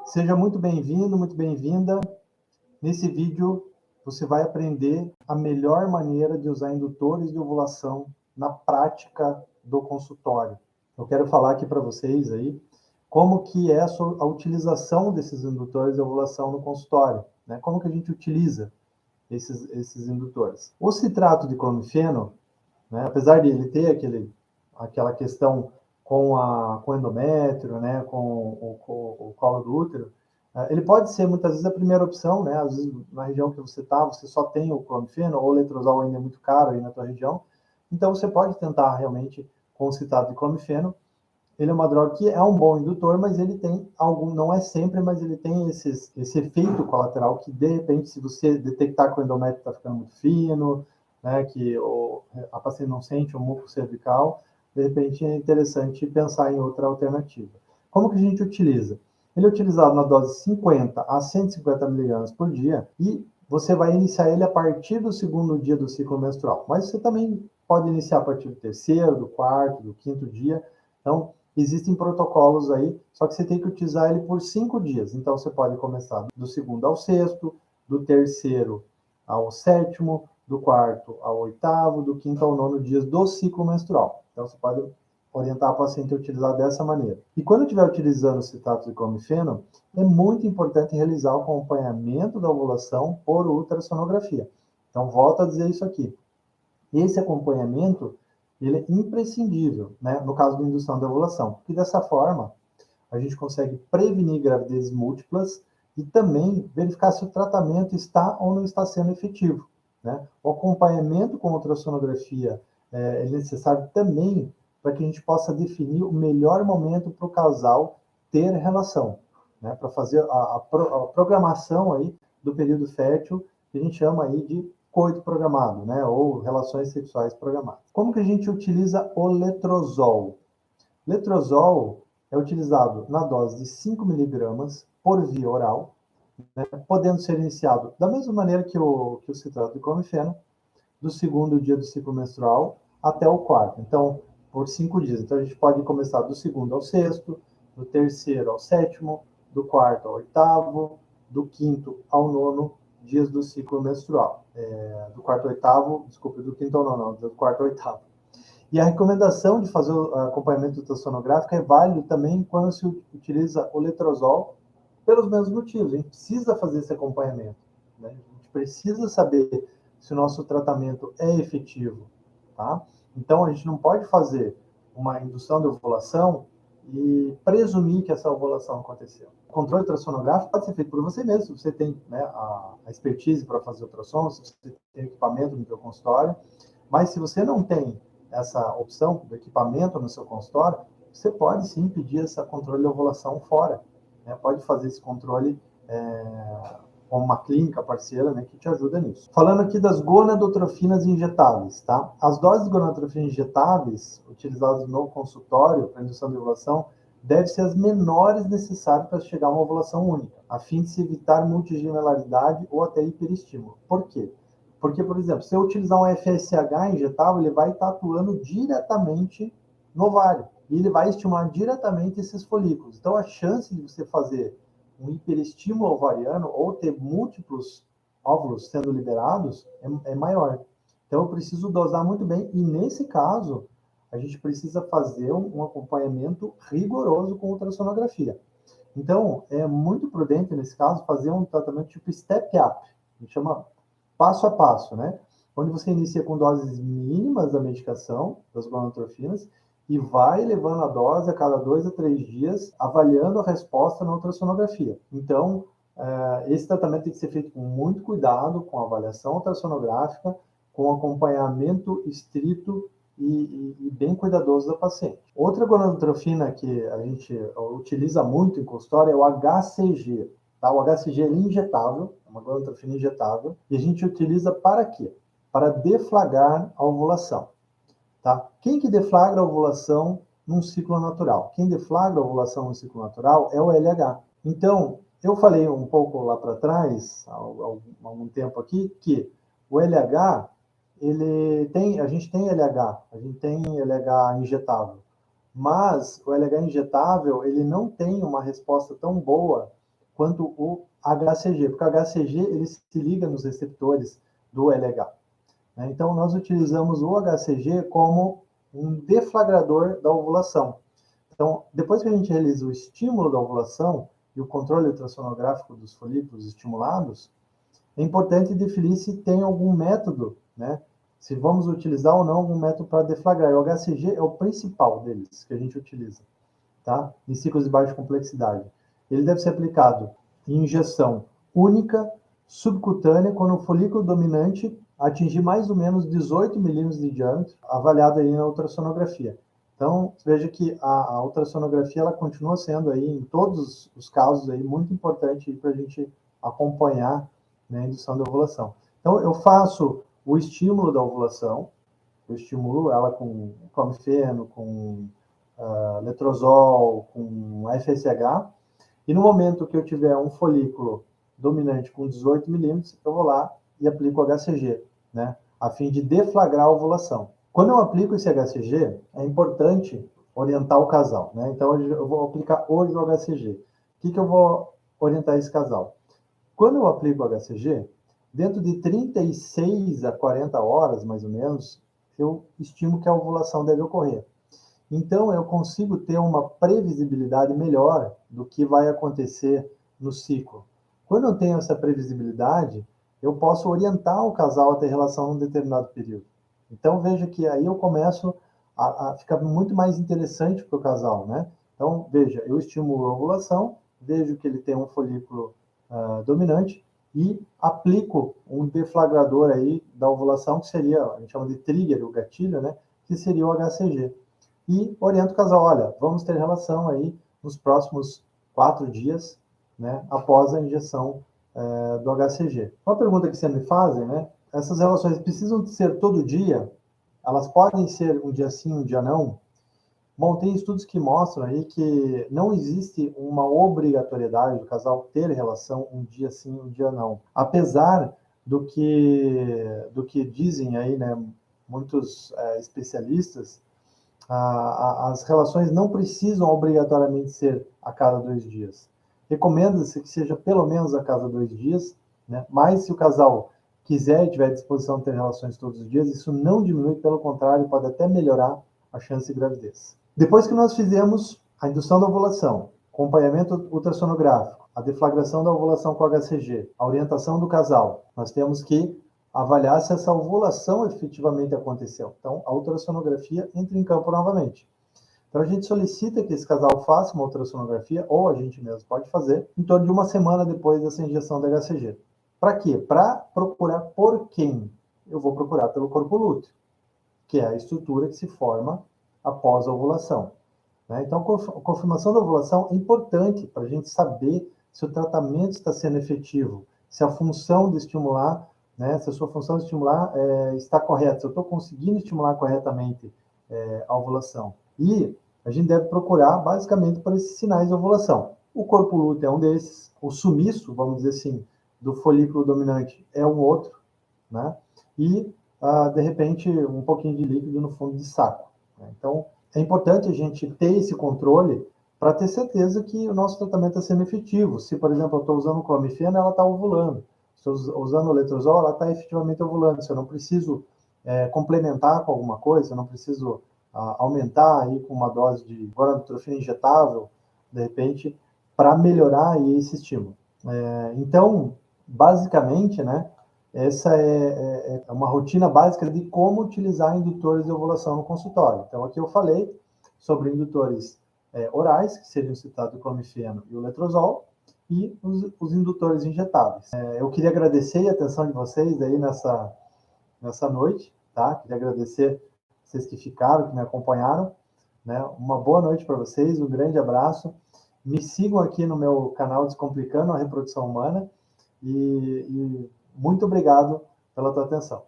Seja muito bem-vindo, muito bem-vinda. Nesse vídeo, você vai aprender a melhor maneira de usar indutores de ovulação na prática do consultório. Eu quero falar aqui para vocês aí como que é a utilização desses indutores de ovulação no consultório, né? Como que a gente utiliza esses indutores. O citrato de clomifeno, né, apesar de ele ter aquela questão com o endométrio, né, com o colo do útero, ele pode ser muitas vezes a primeira opção, né? Às vezes na região que você está, você só tem o clomifeno, ou o letrozol ainda é muito caro aí na tua região, então você pode tentar realmente com o citrato de clomifeno. Ele é uma droga que é um bom indutor, mas ele tem algum, não é sempre, mas ele tem esse efeito colateral que, de repente, se você detectar que o endométrio está ficando muito fino, né, que a paciente não sente o muco cervical, de repente é interessante pensar em outra alternativa. Como que a gente utiliza? Ele é utilizado na dose 50 a 150 miligramas por dia e você vai iniciar ele a partir do segundo dia do ciclo menstrual. Mas você também pode iniciar a partir do terceiro, do quarto, do quinto dia. Então, existem protocolos aí, só que você tem que utilizar ele por 5 dias. Então, você pode começar do segundo ao sexto, do terceiro ao sétimo, do quarto ao oitavo, do quinto ao nono dias do ciclo menstrual. Então, você pode orientar a paciente a utilizar dessa maneira. E quando estiver utilizando o citrato de clomifeno, é muito importante realizar o acompanhamento da ovulação por ultrassonografia. Então, volto a dizer isso aqui. Esse acompanhamento ele é imprescindível, né, no caso da indução da ovulação, porque dessa forma a gente consegue prevenir gravidezes múltiplas e também verificar se o tratamento está ou não está sendo efetivo, né? O acompanhamento com ultrassonografia é necessário também para que a gente possa definir o melhor momento para o casal ter relação, né? Para fazer a programação aí do período fértil, que a gente chama aí de coito programado, né? Ou relações sexuais programadas. Como que a gente utiliza o letrozol? Letrozol é utilizado na dose de 5 miligramas por via oral, né, podendo ser iniciado da mesma maneira que o citrato de clomifeno, do segundo dia do ciclo menstrual até o quarto. Então, por 5 dias. Então, a gente pode começar do segundo ao sexto, do terceiro ao sétimo, do quarto ao oitavo, do quinto ao nono dias do ciclo menstrual. Do quarto ao oitavo, desculpe, do quinto ao nono, do quarto ao oitavo. E a recomendação de fazer o acompanhamento ultrassonográfico é válido também quando se utiliza o letrozol pelos mesmos motivos. A gente precisa fazer esse acompanhamento, né? A gente precisa saber se o nosso tratamento é efetivo, tá? Então, a gente não pode fazer uma indução de ovulação e presumir que essa ovulação aconteceu. O controle ultrassonográfico pode ser feito por você mesmo, se você tem, né, a expertise para fazer ultrassom, se você tem equipamento no seu consultório, mas se você não tem essa opção do equipamento no seu consultório, você pode sim pedir esse controle de ovulação fora, né? Pode fazer esse controle com uma clínica parceira, né, que te ajuda nisso. Falando aqui das gonadotrofinas injetáveis, tá? As doses de gonadotrofina injetáveis utilizadas no consultório para indução de ovulação devem ser as menores necessárias para chegar a uma ovulação única, a fim de se evitar multigemelaridade ou até hiperestímulo. Por quê? Porque, por exemplo, se eu utilizar um FSH injetável, ele vai estar atuando diretamente no ovário. E ele vai estimular diretamente esses folículos. Então, a chance de você fazer um hiperestímulo ovariano ou ter múltiplos óvulos sendo liberados é maior. Então, eu preciso dosar muito bem. E, nesse caso, a gente precisa fazer um acompanhamento rigoroso com ultrassonografia. Então, é muito prudente, nesse caso, fazer um tratamento tipo step-up. A gente chama passo a passo, né? Onde você inicia com doses mínimas da medicação, das gonadotrofinas, e vai elevando a dose a cada 2 a 3 dias, avaliando a resposta na ultrassonografia. Então, esse tratamento tem que ser feito com muito cuidado, com avaliação ultrassonográfica, com acompanhamento estrito e bem cuidadoso da paciente. Outra gonadotrofina que a gente utiliza muito em consultório é o HCG. Tá? O HCG é injetável, é uma gonadotrofina injetável, e a gente utiliza para quê? Para deflagrar a ovulação. Tá? Quem que deflagra a ovulação num ciclo natural? Quem deflagra a ovulação num ciclo natural é o LH. Então, eu falei um pouco lá para trás, há algum tempo aqui, que o LH, a gente tem LH injetável, mas o LH injetável, ele não tem uma resposta tão boa quanto o HCG, porque o HCG ele se liga nos receptores do LH. Né? Então, nós utilizamos o HCG como um deflagrador da ovulação. Então, depois que a gente realiza o estímulo da ovulação e o controle ultrassonográfico dos folículos estimulados, é importante definir se tem algum método, né? Se vamos utilizar ou não algum método para deflagrar. O HCG é o principal deles que a gente utiliza, tá? Em ciclos de baixa complexidade. Ele deve ser aplicado em injeção única, subcutânea, quando o folículo dominante atingir mais ou menos 18 milímetros de diâmetro, avaliado aí na ultrassonografia. Então, veja que a ultrassonografia ela continua sendo aí, em todos os casos, aí, muito importante para a gente acompanhar, né, a indução da ovulação. Então, eu faço o estímulo da ovulação, eu estimulo ela com clomifeno, com letrozol, com FSH, e no momento que eu tiver um folículo dominante com 18 milímetros, eu vou lá e aplico o HCG, né, a fim de deflagrar a ovulação. Quando eu aplico esse HCG, é importante orientar o casal, né? Então, eu vou aplicar hoje o HCG. O que eu vou orientar esse casal? Quando eu aplico o HCG, dentro de 36 a 40 horas, mais ou menos, eu estimo que a ovulação deve ocorrer. Então, eu consigo ter uma previsibilidade melhor do que vai acontecer no ciclo. Quando eu tenho essa previsibilidade, eu posso orientar o casal a ter relação num determinado período. Então, veja que aí eu começo a ficar muito mais interessante para o casal, né? Então, veja, eu estimulo a ovulação, vejo que ele tem um folículo dominante e aplico um deflagrador aí da ovulação, que seria, a gente chama de trigger, o gatilho, né? Que seria o HCG. E oriento o casal, olha, vamos ter relação aí nos próximos 4 dias, né, após a injeção do HCG. Uma pergunta que sempre me fazem, né, essas relações precisam ser todo dia? Elas podem ser um dia sim, um dia não? Bom, tem estudos que mostram aí que não existe uma obrigatoriedade do casal ter relação um dia sim, um dia não. Apesar do que dizem aí, né, muitos especialistas, as relações não precisam obrigatoriamente ser a cada 2 dias. Recomenda-se que seja pelo menos a cada 2 dias, né? Mas se o casal quiser e tiver disposição de ter relações todos os dias, isso não diminui, pelo contrário, pode até melhorar a chance de gravidez. Depois que nós fizemos a indução da ovulação, acompanhamento ultrassonográfico, a deflagração da ovulação com HCG, a orientação do casal, nós temos que avaliar se essa ovulação efetivamente aconteceu. Então, a ultrassonografia entra em campo novamente. Então, a gente solicita que esse casal faça uma ultrassonografia, ou a gente mesmo pode fazer, em torno de uma semana depois dessa injeção da HCG. Para quê? Para procurar por quem? Eu vou procurar pelo corpo lúteo, que é a estrutura que se forma após a ovulação. Né? Então, a confirmação da ovulação é importante para a gente saber se o tratamento está sendo efetivo, se a função de estimular, né, se a sua função de estimular está correta, se eu estou conseguindo estimular corretamente a ovulação. E a gente deve procurar basicamente por esses sinais de ovulação. O corpo lúteo é um desses, o sumiço, vamos dizer assim, do folículo dominante é um outro, né? E, de repente, um pouquinho de líquido no fundo de saco. Né? Então, é importante a gente ter esse controle para ter certeza que o nosso tratamento está sendo efetivo. Se, por exemplo, eu estou usando clomifeno, ela está ovulando. Se eu estou usando o letrozol, ela está efetivamente ovulando. Se eu não preciso complementar com alguma coisa, eu não preciso aumentar aí com uma dose de gonadotrofina injetável, de repente, para melhorar aí esse estímulo. Então, basicamente, né, essa é uma rotina básica de como utilizar indutores de ovulação no consultório. Então, aqui eu falei sobre indutores orais, que seriam citados o clomifeno e o letrozol, e os indutores injetáveis. Eu queria agradecer a atenção de vocês aí nessa noite, tá? Queria agradecer vocês que ficaram, que me acompanharam, né? Uma boa noite para vocês, um grande abraço. Me sigam aqui no meu canal Descomplicando a Reprodução Humana e muito obrigado pela tua atenção.